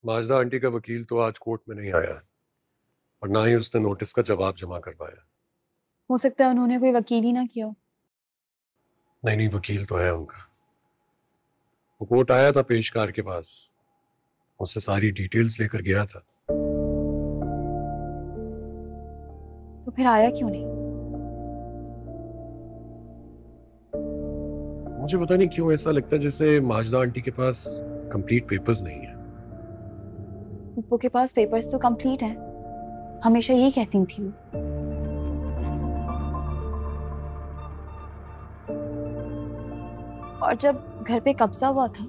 Mazda aunty का वकील तो आज कोर्ट में नहीं आया और ना ही उसने नोटिस का जवाब जमा करवाया। हो सकता है उन्होंने कोई वकील ही ना किया हो। नहीं नहीं, वकील तो है उनका। वो कोर्ट आया था पेशकार के पास, उससे सारी डिटेल्स लेकर गया था। तो फिर आया क्यों नहीं? मुझे पता नहीं क्यों ऐसा लगता है जैसे माजदा आंटी के पास कंप्लीट पेपर्स नहीं है। पप्पू के पास पेपर्स तो कंप्लीट हैं, हमेशा यही कहती थी वो। और जब घर पे कब्जा हुआ था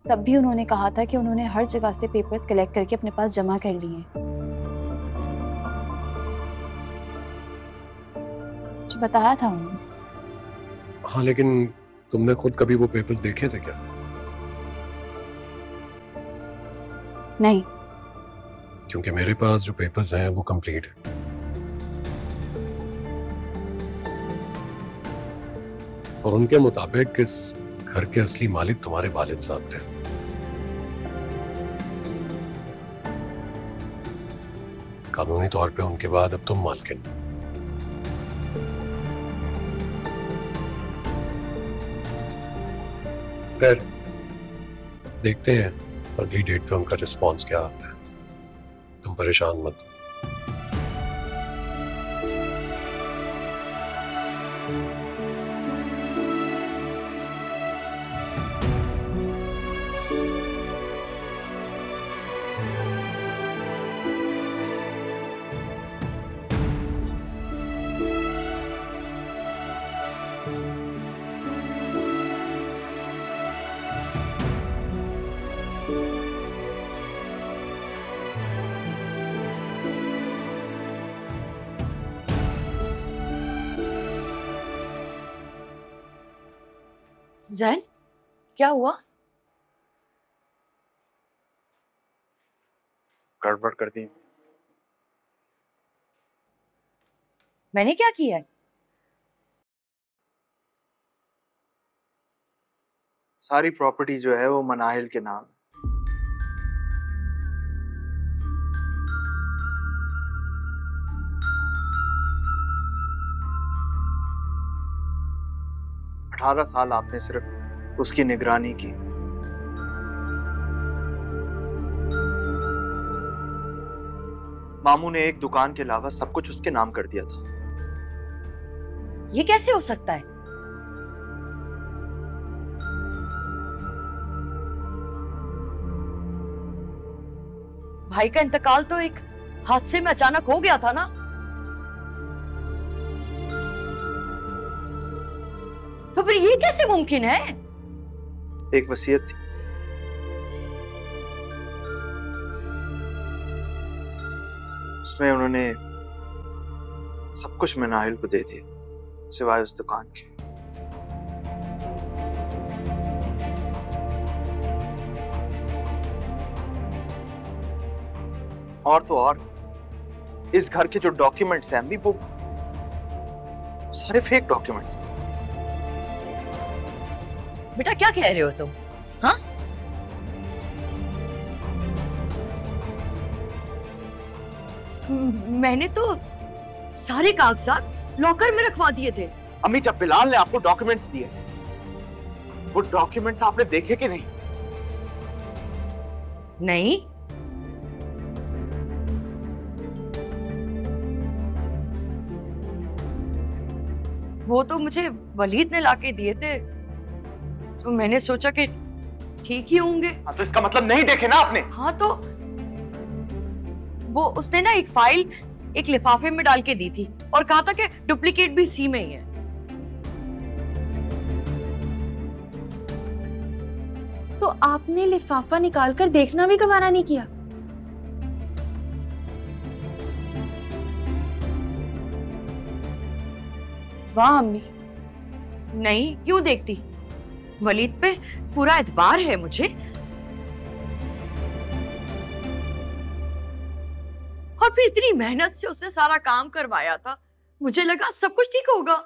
तब भी उन्होंने कहा था कि उन्होंने हर जगह से पेपर्स कलेक्ट करके अपने पास जमा कर लिए हैं। जो बताया था उन्होंने। हाँ, लेकिन तुमने खुद कभी वो पेपर्स देखे थे क्या? नहीं। क्योंकि मेरे पास जो पेपर्स हैं वो कंप्लीट है। और उनके मुताबिक इस घर के असली मालिक तुम्हारे वालिद साहब थे। कानूनी तौर पे उनके बाद अब तुम मालकिन। खैर, देखते हैं अगली डेट पे उनका रिस्पॉन्स क्या आता है। तुम परेशान मत हो। जैन, क्या हुआ? गड़बड़ कर दी। मैंने क्या किया है? सारी प्रॉपर्टी जो है वो मनाहिल के नाम। 18 साल आपने सिर्फ उसकी निगरानी की। मामू ने एक दुकान के अलावा सब कुछ उसके नाम कर दिया था। ये कैसे हो सकता है? भाई का इंतकाल तो एक हादसे में अचानक हो गया था ना। तो फिर ये कैसे मुमकिन है? एक वसीयत थी, उसमें उन्होंने सब कुछ मनाहिल को दे दिया सिवाय उस दुकान के। और तो और इस घर के जो डॉक्यूमेंट्स हैं अम्मी, वो सारे फेक डॉक्यूमेंट्स हैं। बेटा क्या कह रहे हो तुम? हाँ, मैंने तो सारे कागजात लॉकर में रखवा दिए थे। अम्मी, जब बिलाल ने आपको डॉक्यूमेंट्स दिए, वो डॉक्यूमेंट्स आपने देखे कि नहीं? नहीं। वो तो मुझे वलीद ने लाके दिए थे, तो मैंने सोचा कि ठीक ही होंगे। हाँ, तो इसका मतलब नहीं देखे ना आपने? हाँ, तो वो उसने ना एक फाइल एक लिफाफे में डाल के दी थी और कहा था कि डुप्लीकेट भी इसी में ही है। तो आपने लिफाफा निकालकर देखना भी गवारा नहीं किया? वाह अम्मी। नहीं, क्यों देखती? वलीद पे पूरा एतबार है मुझे। और फिर इतनी मेहनत से उसने सारा काम करवाया था, मुझे लगा सब कुछ ठीक होगा।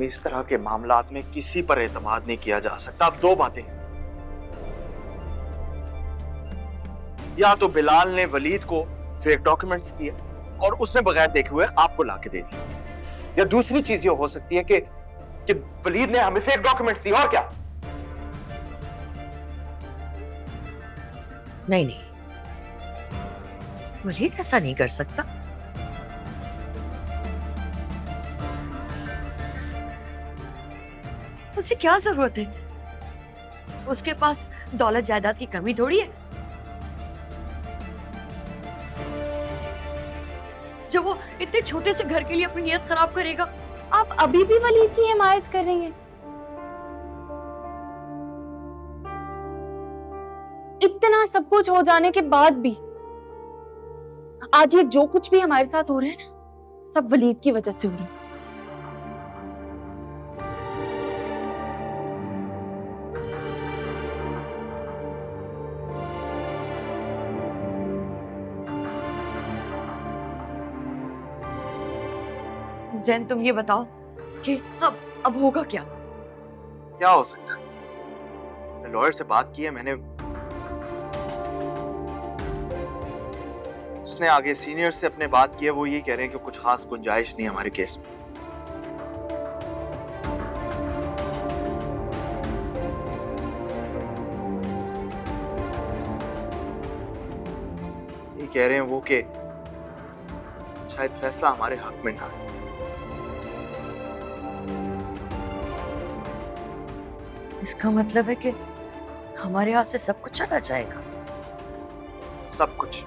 इस तरह के मामलात में किसी पर एतमाद नहीं किया जा सकता। अब दो बातें, या तो बिलाल ने वलीद को फेक डॉक्यूमेंट्स दिए और उसने बगैर देखे हुए आपको लाके दे दिए, या दूसरी चीज ये हो सकती है कि वलीद ने हमें फेक डॉक्यूमेंट्स दिए। और क्या? नहीं नहीं, वलीद ऐसा नहीं कर सकता। उसे क्या जरूरत है? उसके पास दौलत जायदाद की कमी थोड़ी है जो वो इतने छोटे से घर के लिए अपनी नीयत खराब करेगा। आप अभी भी वलीद की हिमायत करेंगे? इतना सब कुछ हो जाने के बाद भी आज ये जो कुछ भी हमारे साथ हो रहा है ना, सब वलीद की वजह से हो रहा है। जैन, तुम ये बताओ कि अब होगा क्या? क्या हो सकता है? लॉयर से बात की है मैंने, उसने आगे सीनियर से अपने बात की है, वो ये कह रहे हैं कि कुछ खास गुंजाइश नहीं हमारे केस में। ये कह रहे हैं वो कि शायद फैसला हमारे हक में ना है। इसका मतलब है कि हमारे हाथ से सब कुछ चला जाएगा। सब कुछ।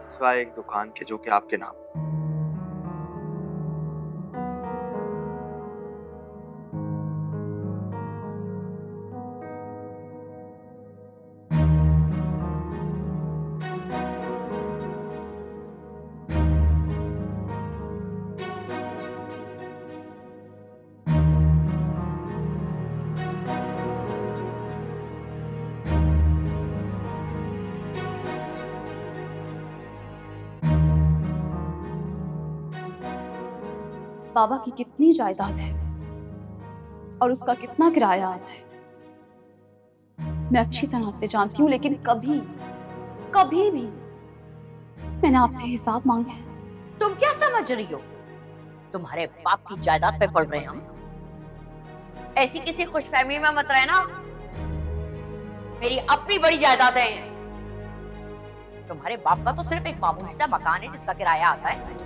सिवाय एक दुकान के जो कि आपके नाम। बाबा की कितनी जायदाद है और उसका कितना किराया आता है मैं अच्छी तरह से जानती हूँ, लेकिन कभी कभी भी मैंने आपसे हिसाब मांगा है। तुम क्या समझ रही हो? तुम्हारे बाप की जायदाद पे पड़ रहे हैं हम। ऐसी किसी खुशफहमी में मत रहना, मेरी अपनी बड़ी जायदादें हैं। तुम्हारे बाप का तो सिर्फ एक मामूली सा मकान है जिसका किराया आता है।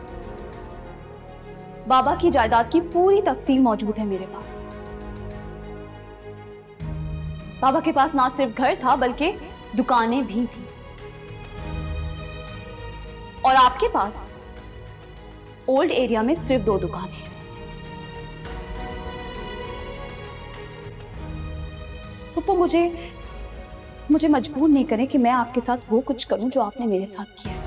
बाबा की जायदाद की पूरी तफसील मौजूद है मेरे पास। बाबा के पास ना सिर्फ घर था बल्कि दुकानें भी थी, और आपके पास ओल्ड एरिया में सिर्फ 2 दुकानें। पप्पू, मुझे मजबूर नहीं करें कि मैं आपके साथ वो कुछ करूं जो आपने मेरे साथ किया।